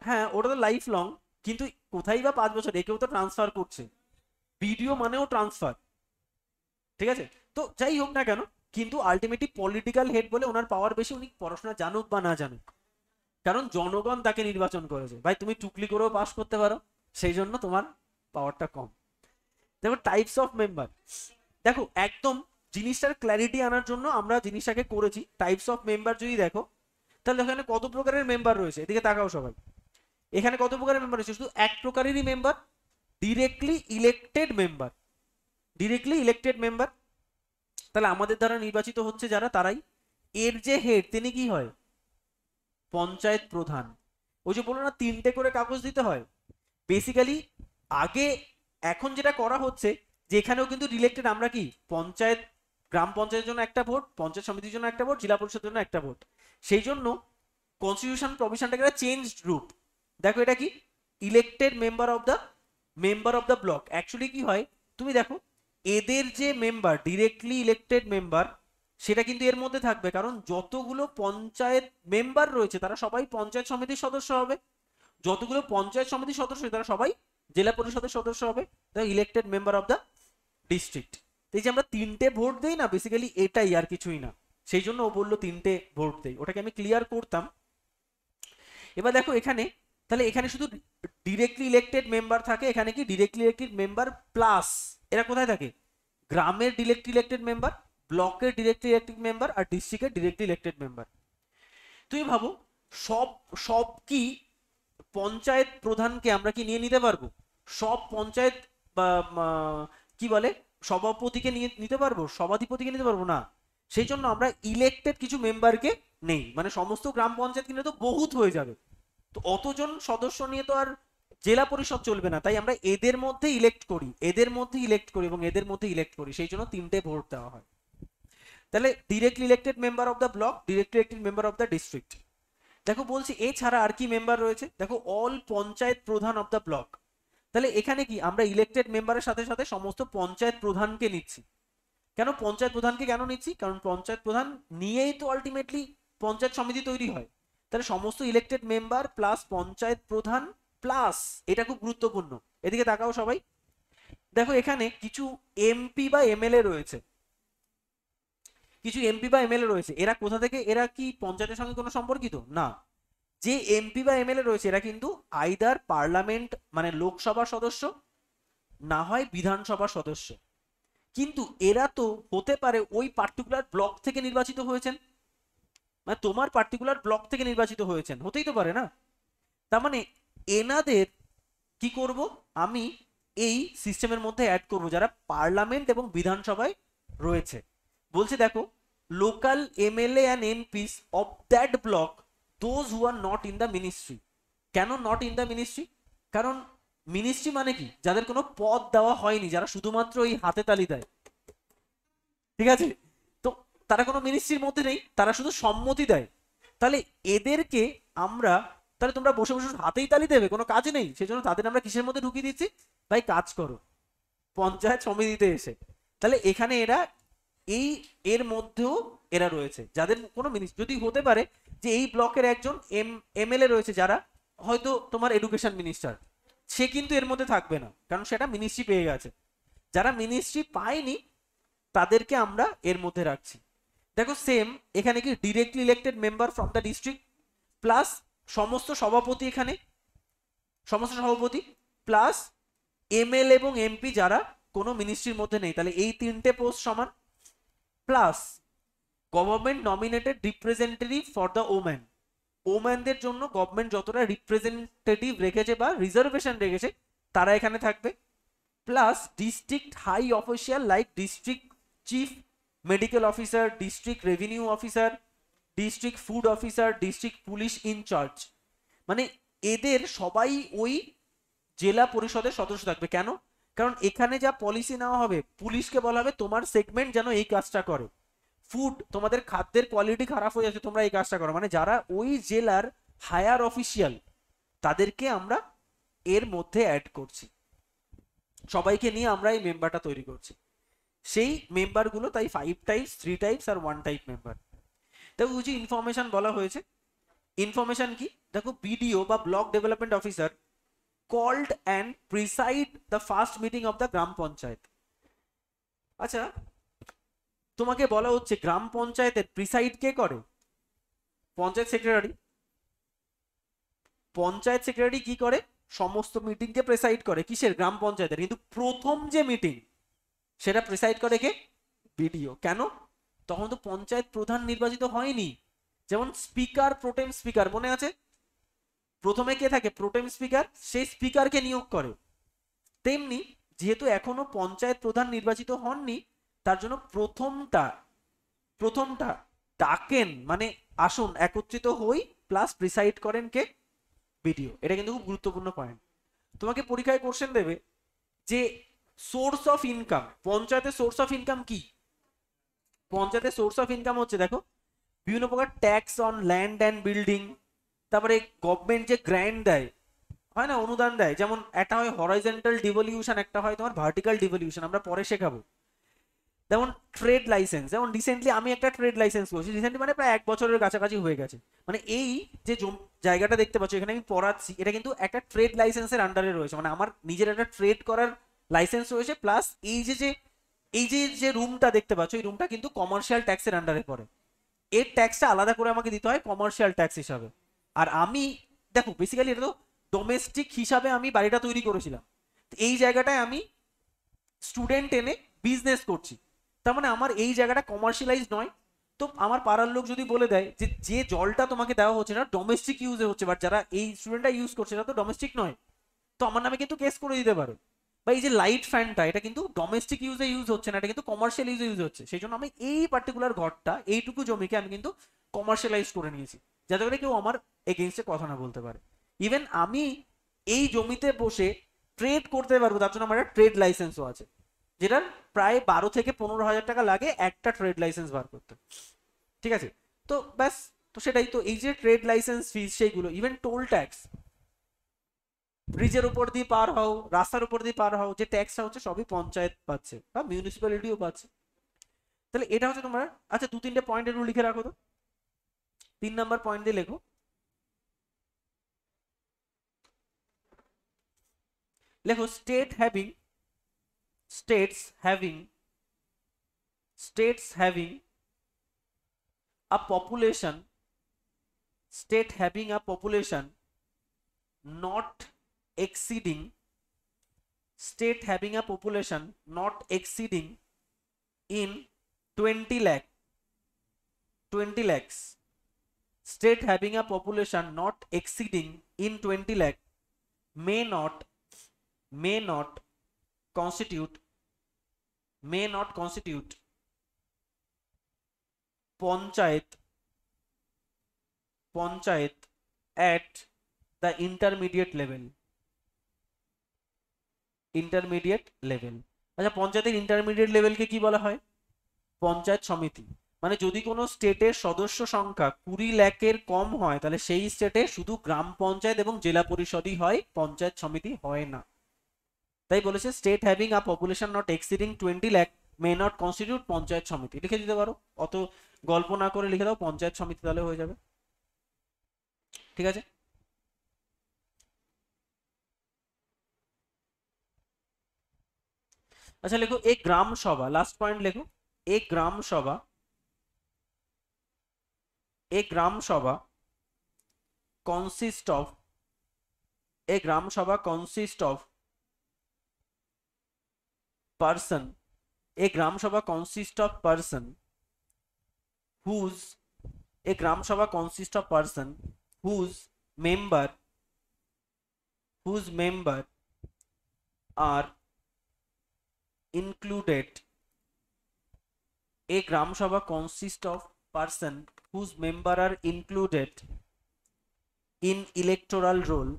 হ্যাঁ ওটা তো লাইফ লং, কিন্তু কোথায় বা 5 বছর, একেও তো ট্রান্সফার করছে, বিডিও মানেও ট্রান্সফার। ঠিক আছে, তো যাই হোক না কেন, কিন্তু আলটিমেটলি পলিটিক্যাল হেড বলে ওনার পাওয়ার বেশি, উনি পড়াশোনা জানুক বা না জানুক, কারণ জনগণ তাকে নির্বাচন করেছে। ভাই তুমি টুকলি করেও পাস করতে পারো, সেই জন্য তোমার পাওয়ারটা কম। দেখো টাইপস অফ মেম্বার, দেখো একদম জিনিসটার ক্ল্যারিটি আনার জন্য আমরা জিনিসটাকে করেছি। টাইপস অফ মেম্বার যদি দেখো, তাহলে এখানে কত প্রকারের মেম্বার রয়েছে, এদিকে তাকাও সবাই, এখানে কত প্রকারের মেম্বার রয়েছে, শুধু এক প্রকারেরই member, directly elected member. Directly elected member, তাহলে আমাদের দ্বারা নির্বাচিত হচ্ছে যারা, তারাই। এর যে হেড তিনি কি হয়, পঞ্চায়েত প্রধান। ওই যে বললো না তিনটে করে কাগজ দিতে হয়, বেসিক্যালি আগে, এখন যেটা করা হচ্ছে যে এখানেও কিন্তু রিলেক্টেড, আমরা কি পঞ্চায়েত, গ্রাম পঞ্চায়েতের জন্য একটা ভোট, পঞ্চায়েত সমিতির জন্য একটা ভোট, জেলা পরিষদের জন্য একটা ভোট, সেই জন্য কনস্টিটিউশন প্রভিশনটাকে একটা চেঞ্জ রূপ। দেখো এটা কি, elected member of the block. Actually কি হয় তুমি দেখো, এদের যে মেম্বার ডিরেক্টলি ইলেক্টেড মেম্বার, সেটা কিন্তু এর মধ্যে থাকবে, কারণ যতগুলো পঞ্চায়েত মেম্বার রয়েছে তারা সবাই পঞ্চায়েত সমিতির সদস্য হবে, যতগুলো পঞ্চায়েত সমিতির সদস্য তারা সবাই জেলা পরিষদের সদস্য হবে, elected member of the district. এই যে আমরা তিনটে ভোট দেই না, বেসিক্যালি এটাই, আর কিছুই না। সেই জন্য ও বললো তিনটে ভোট দেই, ওটাকে আমি ক্লিয়ার করতাম। এবার দেখো এখানে, তাহলে এখানে শুধু ডিরেক্টলি ইলেক্টেড মেম্বার থাকে, এখানে কি ডিরেক্টলি ইলেক্টেড মেম্বার প্লাস, এরা কোথায় থাকে, গ্রামের ডিরেক্টলি ইলেক্টেড মেম্বার, ব্লকের ডিরেক্টলি ইলেক্টেড মেম্বার, আর ডিস্ট্রিক্টের ডিরেক্টলি ইলেক্টেড মেম্বার। তুমি ভাবো সব সব কি পঞ্চায়েত প্রধানকে আমরা কি নিয়ে নিতে পারবো? সব পঞ্চায়েত বা কি বলে সভাপতিকে নিয়ে নিতে পারবো, সভাধিপতিকে নিতে পারবো না। সেই জন্য আমরা ইলেক্টেড কিছু মেম্বারকে নেই, মানে সমস্ত গ্রাম পঞ্চায়েত কিনে তো বহুত হয়ে যাবে, তো অতজন সদস্য নিয়ে তো আর জেলা পরিষদ চলবে না, তাই আমরা এদের মধ্যে ইলেক্ট করি, এদের মধ্যে ইলেক্ট করি এবং এদের মধ্যে ইলেক্ট করি, সেই জন্য তিনটে ভোট দেওয়া হয়। তাহলে directly elected member of the block, directly elected member of the district. দেখো বলছি এছাড়া আর কি মেম্বার রয়েছে, দেখো অল পঞ্চায়েত প্রধান অফ দ্য ব্লক। তাহলে এখানে কি আমরা ইলেক্টেড মেম্বারের সাথে সাথে সমস্ত পঞ্চায়েত প্রধানকে নিচ্ছি। কেন পঞ্চায়েত প্রধানকে কেন নিচ্ছি, কারণ পঞ্চায়েত প্রধান নিয়েই তো আলটিমেটলি পঞ্চায়েত সমিতি তৈরি হয়। তাহলে সমস্ত ইলেক্টেড মেম্বার প্লাস পঞ্চায়েত প্রধান প্লাস, এটা খুব গুরুত্বপূর্ণ, এদিকে তাকাও সবাই। দেখো এখানে কিছু এমপি বা এমএলএ রয়েছে, কিছু এমপি বা এমএলএ রয়েছে, এরা কোথা থেকে, এরা কি পঞ্চায়েতের সঙ্গে কোনো সম্পর্কিত না। যে এমপি বা এমএলএ রয়েছে এরা কিন্তু আইদার পার্লামেন্ট মানে লোকসভার সদস্য, না হয় বিধানসভার সদস্য। কিন্তু এরা তো হতে পারে ওই পার্টিকুলার ব্লক থেকে নির্বাচিত হয়েছেন, মানে তোমার পার্টিকুলার ব্লক থেকে নির্বাচিত হয়েছেন, হতেই তো পারে না? তার মানে এনাদের কি করব, আমি এই সিস্টেমের মধ্যে অ্যাড করব যারা পার্লামেন্ট এবং বিধানসভায় রয়েছে। বলছে দেখো, local MLA and MPs of that block, those who are not in the ministry. কেন নট ইন দ্য মিনিস্ট্রি? কারণ মিনিস্ট্রি মানে কি, যাদের কোনো পদ দেওয়া হয়নি, যারা শুধুমাত্র এই হাতে তালি দেয়, ঠিক আছে? তো তারা কোনো মিনিস্ট্রির মধ্যে নেই, তারা শুধু সম্মতি দেয়। তাহলে এদেরকে আমরা, তাহলে তোমরা বসে বসে হাতেই তালি দেবে, কোনো কাজ নেই, সেই জন্য তাদের আমরা কিসের মধ্যে ঢুকিয়ে দিচ্ছি, ভাই কাজ করো পঞ্চায়েত সমিতিতে এসে। তাহলে এখানে এরা এই এর মধ্যেও এরা রয়েছে, যাদের কোনো মিনিস্ট্রি, যদি হতে পারে যে এই ব্লকের একজন এমএলএ রয়েছে যারা হয়তো তোমার এডুকেশন মিনিস্টার, সে কিন্তু এর মধ্যে থাকবে না, কারণ সেটা মিনিস্ট্রি পেয়ে গেছে। যারা মিনিস্ট্রি পায়নি তাদেরকে আমরা এর মধ্যে রাখছি। দেখো সেম এখানে কি directly elected member from the district plus সমস্ত সভাপতি, এখানে সমস্ত সভাপতি প্লাস এমএলএ এবং এমপি যারা কোনো মিনিস্ট্রির মধ্যে নেই, তাহলে এই তিনটে পোস্ট সমান, plus government nominated representative for the woman, ওম্যানদের জন্য গভর্নমেন্ট যতটা রিপ্রেজেন্টেটিভ রেখেছে বা রিজার্ভেশন রেখেছে তারা এখানে থাকবে, plus district high official like district chief medical officer, district revenue officer, district food officer, district police incharge. মানে এদের সবাই ওই জেলা পরিষদের সদস্য থাকবে। কেন? কারণ এখানে যা পলিসি নেওয়া হবে, পুলিশকে বলা হবে তোমার সেগমেন্ট যেন এই কাজটা করে, ফুড তোমাদের খাদ্যের কোয়ালিটি খারাপ হয়ে যাচ্ছে তোমরা এই কাজটা করো, মানে যারা ওই জেলার হায়ার অফিসিয়াল তাদেরকে আমরা এর মধ্যে অ্যাড করছি, সবাইকে নিয়ে আমরা এই মেম্বারটা তৈরি করছি। সেই মেম্বারগুলো তাই 5 টাইপস, 3 টাইপস আর 1 টাইপ মেম্বার। দেখো কিছু ইনফরমেশন বলা হয়েছে। ইনফরমেশন কি, দেখো বিডিও বা block development officer called and preside the first meeting of the gram panchayat. আচ্ছা, তোমাকে বলা হচ্ছে গ্রাম পঞ্চায়েতের প্রিসাইড কে করে? পঞ্চায়েত সেক্রেটারি। পঞ্চায়েত সেক্রেটারি কি করে? সমস্ত মিটিংকে প্রেসাইড করে, কিসের? গ্রাম পঞ্চায়েতের। কিন্তু প্রথম যে মিটিং সেটা প্রেসাইড করে কে? বিডিও। কেন? তখন তো পঞ্চায়েত প্রধান নির্বাচিত হয়নি। যেমন স্পিকার, প্রোটেম স্পিকার, মনে আছে? প্রথমে কে থাকে? প্রোটেম স্পিকার, সেই স্পিকারকে নিয়োগ করে। তেমনি যেহেতু এখনো পঞ্চায়েত প্রধান নির্বাচিত হননি, তার জন্য প্রথমটা ডাকেন, মানে আসুন একত্রিত হই, প্লাস প্রিসাইড করেন কে? বিডিও। এটা কিন্তু খুব গুরুত্বপূর্ণ পয়েন্ট। তোমাকে পরীক্ষায় কোশ্চেন দেবে যে সোর্স অফ ইনকাম, পঞ্চায়েতের সোর্স অফ ইনকাম কি? পঞ্চায়েতের সোর্স অফ ইনকাম হচ্ছে, দেখো, বিভিন্ন প্রকার tax on land and building, তারপরে গভর্নমেন্ট যে গ্র্যান্ট দেয়, হয় না, অনুদান দেয়, যেমন একটা হয় হরাইজন্টাল ডিভলিউশন, একটা হয় তোমার ভার্টিক্যাল ডিভলিউশন, আমরা পরে শেখাবো। যেমন ট্রেড লাইসেন্স, যেমন রিসেন্টলি আমি একটা ট্রেড লাইসেন্স করছি, রিসেন্টলি মানে প্রায় 1 বছরের কাছাকাছি হয়ে গেছে। মানে এই যে জায়গাটা দেখতে পাচ্ছ এখানে আমি পড়াচ্ছি, এটা কিন্তু একটা ট্রেড লাইসেন্সের আন্ডারে রয়েছে, মানে আমার নিজের একটা ট্রেড করার লাইসেন্স রয়েছে, প্লাস এই যে রুমটা দেখতে পাচ্ছ, এই রুমটা কিন্তু কমার্শিয়াল ট্যাক্সের আন্ডারে পড়ে। এর ট্যাক্সটা আলাদা করে আমাকে দিতে হয় কমার্শিয়াল ট্যাক্স হিসাবে। আর আমি, দেখো বেসিক্যালি এটা তো ডোমেস্টিক হিসাবে আমি বাড়িটা তৈরি করেছিলাম, এই জায়গাটায় আমি স্টুডেন্ট এনে বিজনেস করছি, তার মানে আমার এই জায়গাটা কমার্শিয়ালাইজ নয়। তো আমার পাড়ার লোক যদি বলে দেয় যে যে জলটা তোমাকে দেওয়া হচ্ছে না ডোমেস্টিক ইউজে হচ্ছে, বাট যারা এই স্টুডেন্টরা ইউজ করছে সেটা তো ডোমেস্টিক নয়, তো আমার নামে কিন্তু কেস করে দিতে পারে। বা এই যে লাইট ফ্যানটা, এটা কিন্তু ডোমেস্টিক ইউজে ইউজ হচ্ছে না, এটা কিন্তু কমার্শিয়াল ইউজে ইউজ হচ্ছে, সেই জন্য আমি এই পার্টিকুলার ঘরটা, এইটুকু জমিকে আমি কিন্তু কমার্শিয়ালাইজ করে নিয়েছি, যাতে করে কেউ আমার এগেনস্টে কথা না বলতে পারে। ইভেন আমি এই জমিতে বসে ট্রেড করতে পারবো, তার জন্য আমার একটা ট্রেড লাইসেন্সও আছে, যেটার প্রায় 12 থেকে 15 হাজার টাকা লাগে একটা ট্রেড লাইসেন্স বার করতে। ঠিক আছে? তো ব্যাস, তো সেটাই তো, এই যে ট্রেড লাইসেন্স ফিস, সেইগুলো, ইভেন টোল ট্যাক্স, ব্রিজের উপর দিয়ে পার হও, রাস্তার উপর দিয়ে পার হও, যে ট্যাক্সটা হচ্ছে সবই পঞ্চায়েত পাচ্ছে বা মিউনিসিপ্যালিটিও পাচ্ছে। তাহলে এটা হচ্ছে তোমার। আচ্ছা, 2-3টে পয়েন্ট একটু লিখে রাখো তো। 3 নাম্বার পয়েন্ট দিয়ে লেখো, লেখো states having states having a population state having a population not exceeding state having a population not exceeding in 20 lakh 20 lakhs, state having a population not exceeding in 20 lakh may not constitute panchayat at the intermediate level. আচ্ছা, পঞ্চায়েতের intermediate লেভেলকে কি বলা হয়? পঞ্চায়েত সমিতি। মানে যদি কোনো স্টেটের সদস্য সংখ্যা 20 লাখের কম হয়, তাহলে সেই স্টেটে শুধু গ্রাম পঞ্চায়েত এবং জেলা পরিষদই হয়, পঞ্চায়েত সমিতি হয় না। তাই বলেছে state having a population not exceeding 20 lakh may not constitute panchayat সমিতি। লিখে দিতে পারো, অত গল্প না করে লিখে দাও পঞ্চায়েত সমিতি, তাহলে হয়ে যাবে। ঠিক আছে। अच्छा लिखो एक ग्राम सभा, लास्ट पॉइंट लिखो, एक ग्राम सभा consist of person, a gram sabha consists of person whose member are included. A gram sabha consists of person whose member are included in electoral roll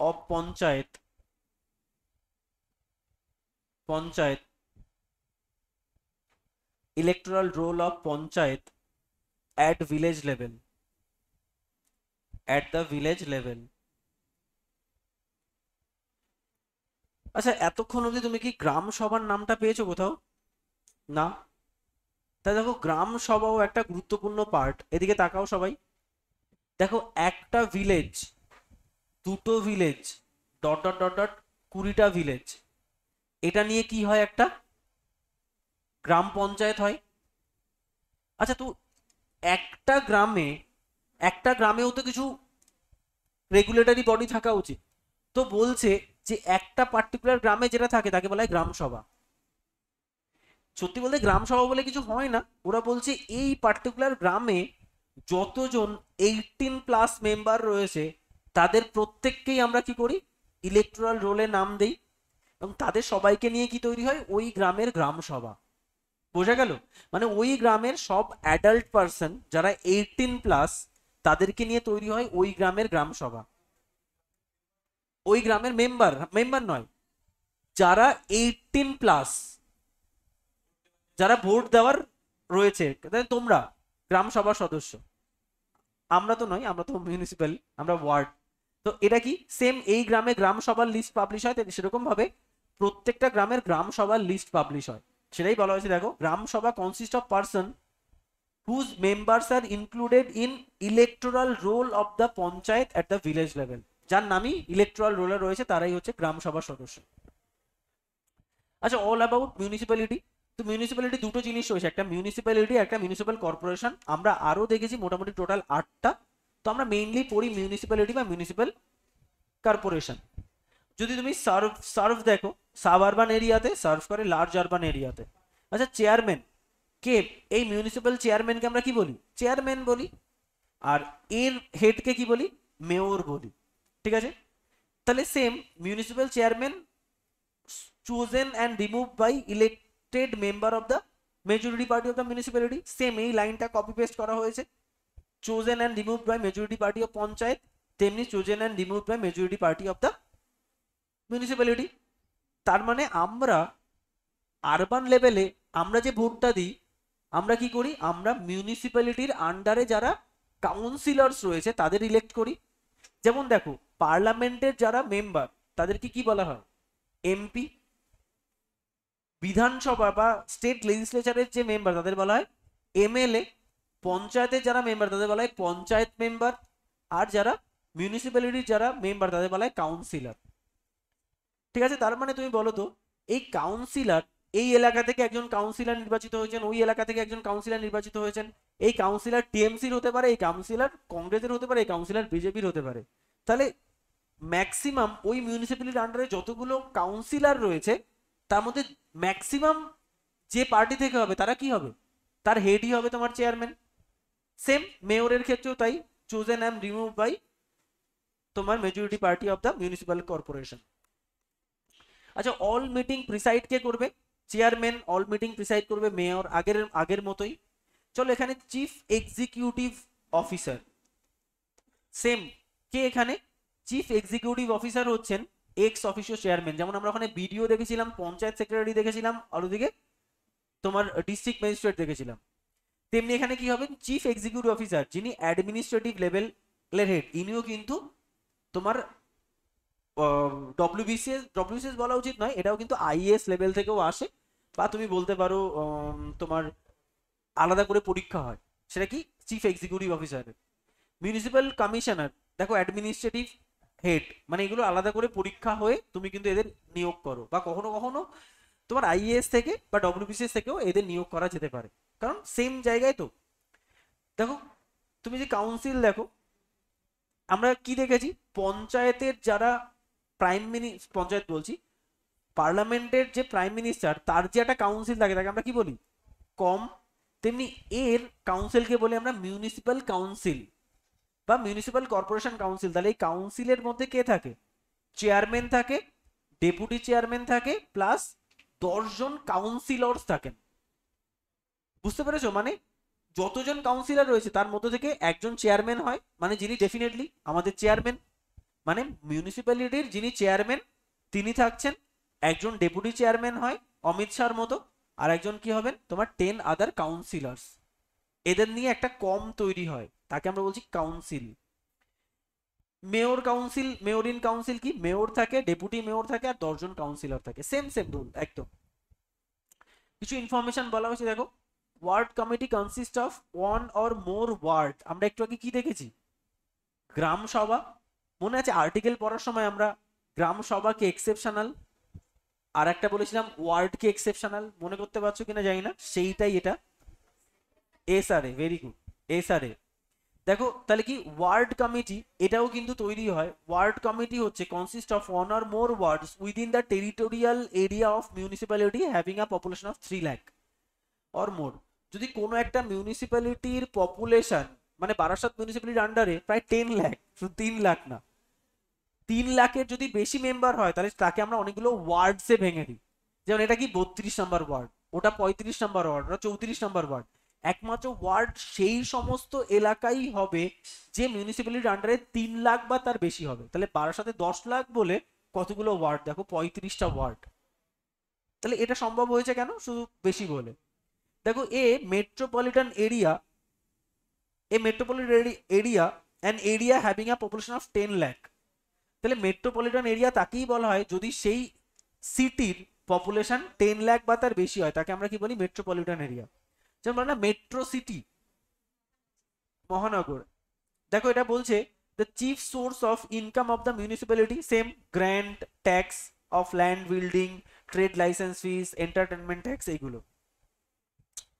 of panchayat electoral roll of panchayat at the village level. আচ্ছা, এতক্ষণ অবধি তুমি কি গ্রাম সভার নামটা পেয়েছো কোথাও? না। তাই দেখো, গ্রাম সভাও একটা গুরুত্বপূর্ণ পার্ট। এদিকে তাকাও সবাই, দেখো একটা ভিলেজ, দুটো village, dot dot dot dot 20টা ভিলেজ, এটা নিয়ে কি হয়? একটা গ্রাম পঞ্চায়েত হয়। আচ্ছা, তো একটা গ্রামেও তো কিছু রেগুলেটরি বডি থাকা উচিত। তো বলছে যে একটা পার্টিকুলার গ্রামে যেটা থাকে তাকে বলা হয় গ্রাম সভা। সত্যি বলতে গ্রাম সভা বলে কিছু হয় না, ওরা বলছে এই পার্টিকুলার গ্রামে যতজন 18+ মেম্বার রয়েছে তাদের প্রত্যেককেই আমরা কি করি? ইলেকটোরাল রোলে নাম দেই, এবং তাদের সবাইকে নিয়ে কি তৈরি হয়? ওই গ্রামের গ্রাম সভা। বোঝা গেল? মানে ওই গ্রামের সব অ্যাডাল্ট পার্সন যারা 18+ তাদেরকে নিয়ে তৈরি হয় ওই গ্রামের গ্রাম সভা। ওই গ্রামের মেম্বার নয়, যারা 18+, যারা ভোট দেওয়ার রয়েছে, তোমরা গ্রাম সভার সদস্য। আমরা তো নয়, আমরা তো মিউনিসিপ্যাল, আমরা ওয়ার্ড। তো এটা কি সেম এই গ্রামে গ্রাম সভার লিস্ট পাবলিশ হয়, সেরকম ভাবে প্রত্যেকটা গ্রামের গ্রাম সভার লিস্ট পাবলিশ হয়। সেটাই বলা হয়েছে, দেখো Gram Sabha consist of person whose members are included in electoral roll of the panchayat at the village level. যার নামই ইলেকটোরাল রোলে রয়েছে তারাই হচ্ছে গ্রাম সভার সদস্য। আচ্ছা, অল অ্যাবাউট মিউনিসিপ্যালিটি। তো মিউনিসিপ্যালিটি দুটো জিনিস রয়েছে, একটা মিউনিসিপ্যালিটি, একটা মিউনিসিপ্যাল কর্পোরেশন। আমরা আরো দেখেছি মোটামুটি টোটাল 8টা। তো আমরা মেইনলি পড়ি মিউনিসিপ্যালিটি বা মিউনিসিপ্যাল কর্পোরেশন। যদি তুমি সার্ভ দেখো, সাব আরবান এরিয়াতে সার্ভ করে, লার্জ আরবান এরিয়াতে। আচ্ছা, চেয়ারম্যান কে? এই মিউনিসিপ্যাল চেয়ারম্যানকে আমরা কি বলি? চেয়ারম্যান বলি। আর এর হেডকে কি বলি? মেয়র বলি। ঠিক আছে? তাহলে same municipal chairman chosen and removed by elected member of the majority party of the municipality. Same এই লাইনটা কপি পেস্ট করা হয়েছে। chosen and removed by majority party of panchayat, তেমনি chosen and removed by majority party of the municipality। তার মানে আমরা urban লেভেলে আমরা যে ভোটটা দিই, আমরা কি করি? আমরা মিউনিসিপ্যালিটির আন্ডারে যারা কাউন্সিলর্স রয়েছে তাদের ইলেক্ট করি। যেমন দেখো, পার্লামেন্টের যারা মেম্বার তাদেরকে কি বলা হয়? এমপি। বিধানসভা বা স্টেট লেজিসলেচারের যে মেম্বার তাদের বলা হয় এমএলএ। পঞ্চায়েতের যারা মেম্বার তাদের বলা হয় পঞ্চায়েত মেম্বার। আর যারা মিউনিসিপ্যালিটির যারা মেম্বার তাদের বলা হয় কাউন্সিলর। ঠিক আছে? তার মানে তুমি বলো তো, এই কাউন্সিলর, এই এলাকা থেকে একজন কাউন্সিলর নির্বাচিত হয়েছেন, ওই এলাকা থেকে একজন কাউন্সিলর নির্বাচিত হয়েছেন। এই কাউন্সিলর টিএমসির হতে পারে, এই কাউন্সিলর কংগ্রেসের হতে পারে, এই কাউন্সিলর বিজেপির হতে পারে। তাহলে ম্যাক্সিমাম ওই মিউনিসিপ্যালিটির আন্ডারে যতগুলো কাউন্সিলর রয়েছে তার মধ্যে ম্যাক্সিমাম যে পার্টি থেকে হবে তারা কি হবে, তার হেডই হবে তোমার চেয়ারম্যান। সেম মেয়রের ক্ষেত্রেও তাই, চুজেন অ্যান্ড রিমুভ বাই তোমার majority party of the municipal corporation. আচ্ছা, অল মিটিং প্রিসাইড কে করবে? চেয়ারম্যান। অল মিটিং প্রিসাইড করবে মেয়র, আগের আগের মতোই। চলো এখানে চিফ এক্সিকিউটিভ অফিসার, সেম। কে এখানে চিফ এক্সিকিউটিভ অফিসার হচ্ছেন এক্স অফিসিও চেয়ারম্যান। যেমন আমরা ওখানে বিডিও দেখেছিলাম, পঞ্চায়েত সেক্রেটারি দেখেছিলাম, আর ওদিকে তোমার ডিস্ট্রিক্ট ম্যাজিস্ট্রেট দেখেছিলাম। তেমনি এখানে কি হবে, চিফ এক্সিকিউটিভ অফিসার যিনি অ্যাডমিনিস্ট্রেটিভ লেভেলের হেড, ইনিও কিন্তু তোমার ডব্লিউবিসিএস বলা উচিত নয়, এটাও কিন্তু আইএএস লেভেল থেকেও আসে, বা তুমি বলতে পারো তোমার আলাদা করে পরীক্ষা হয়, সেটা কি chief executive officer. Municipal commissioner দেখো অ্যাডমিনিস্ট্রেটিভ হেড, মানে এগুলো আলাদা করে পরীক্ষা হয়ে তুমি কিন্তু এদের নিয়োগ করো, বা কখনো কখনো তোমার আইএএস থেকে বা ডব্লিউবিসিএস থেকেও এদের নিয়োগ করা যেতে পারে, কারণ সেম জায়গায় তো। দেখো তুমি যে কাউন্সিল দেখো, আমরা কি দেখেছি, পঞ্চায়েতের যারা পঞ্চায়েত বলছি, পার্লামেন্টের যে প্রাইম মিনিস্টার তার যে একটা কাউন্সিল থাকে তাকে আমরা কি বলি, কম। তেমনি এর কাউন্সিলকে বলি আমরা মিউনিসিপ্যাল কাউন্সিল বা মিউনিসিপ্যাল কর্পোরেশন কাউন্সিল। তাহলে এই কাউন্সিলের মধ্যে কে থাকে, চেয়ারম্যান থাকে, ডেপুটি চেয়ারম্যান থাকে, প্লাস 10 জন কাউন্সিলর্স থাকেন। বুঝতে পেরেছো? মানে যতজন কাউন্সিলর রয়েছে তার মধ্যে থেকে একজন চেয়ারম্যান হয়, মানে যিনি ডেফিনেটলি আমাদের চেয়ারম্যান, মানে মিউনিসিপ্যালিটির যিনি চেয়ারম্যান তিনি থাকছেন, একজন ডেপুটি চেয়ারম্যান হয় অমিত শাহর মতো, আর একজন কি হবেন তোমার 10 আদার কাউন্সিলর্স। এদের নিয়ে একটা কম তৈরি হয়, তাকে আমরা বলছি council. Mayor council, mayor in council কি, মেয়র থাকে, ডেপুটি মেয়র থাকে, আর 10 জন কাউন্সিলর থাকে, সেম সেম রুল একদম। কিছু ইনফরমেশন বলা হয়েছে দেখো, ward committee consist of one or more ward. আমরা একটু আগে কি দেখেছি, গ্রাম সভা। মনে আছে আর্টিকেল পড়ার সময় আমরা গ্রাম সভাকে এক্সেপশনাল, আর একটা বলেছিলাম ওয়ার্ডকে এক্সেপশনাল, মনে করতে পারছো কিনা জানি না, সেইটাই এটা এসআরএ। Very good, SRA. দেখো তাহলে কি ওয়ার্ড কমিটি, এটাও কিন্তু তৈরি হয়। ওয়ার্ড কমিটি হচ্ছে consist of one or more words within the territorial area of municipality having a population of 3 lakh or more. যদি কোনো একটা মিউনিসিপ্যালিটির পপুলেশন, মানে বারাসাত মিউনিসিপ্যালিটির আন্ডারে প্রায় 10 লাখ, শুধু 3 লাখ না, 3 লাখের যদি বেশি মেম্বার হয় তাহলে তাকে আমরা অনেকগুলো ওয়ার্ডসে ভেঙে দিই। যেমন এটা কি 32 নম্বর ওয়ার্ড, ওটা 35 নম্বর ওয়ার্ড, ওটা 34 নম্বর ওয়ার্ড। একমাত্র ওয়ার্ড সেই সমস্ত এলাকাই হবে যে মিউনিসিপ্যালিটির আন্ডারে 3 লাখ বা তার বেশি হবে। তাহলে বারাসাতে 10 লাখ বলে কতগুলো ওয়ার্ড, দেখো 35টা ওয়ার্ড। তাহলে এটা সম্ভব হয়েছে কেন, শুধু বেশি বলে। দেখো metropolitan area, metropolitan area an area having a population of 10 lakh. তাহলে মেট্রোপলিটন এরিয়া তাকেই বলা হয় যদি সেই সিটির পপুলেশন 10 লাখ বা তার বেশি হয়, তাকে আমরা কি বলি, মেট্রোপলিটন এরিয়া। যেমন বলে না মেট্রো সিটি, মহানগর। দেখো এটা বলছে the chief source of income of the municipality, same grant, tax of land, building, trade license fees, entertainment tax, এইগুলো।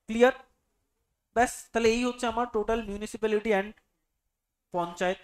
ক্লিয়ার? ব্যাস, তাহলে এই হচ্ছে আমার টোটাল মিউনিসিপ্যালিটি অ্যান্ড পঞ্চায়েত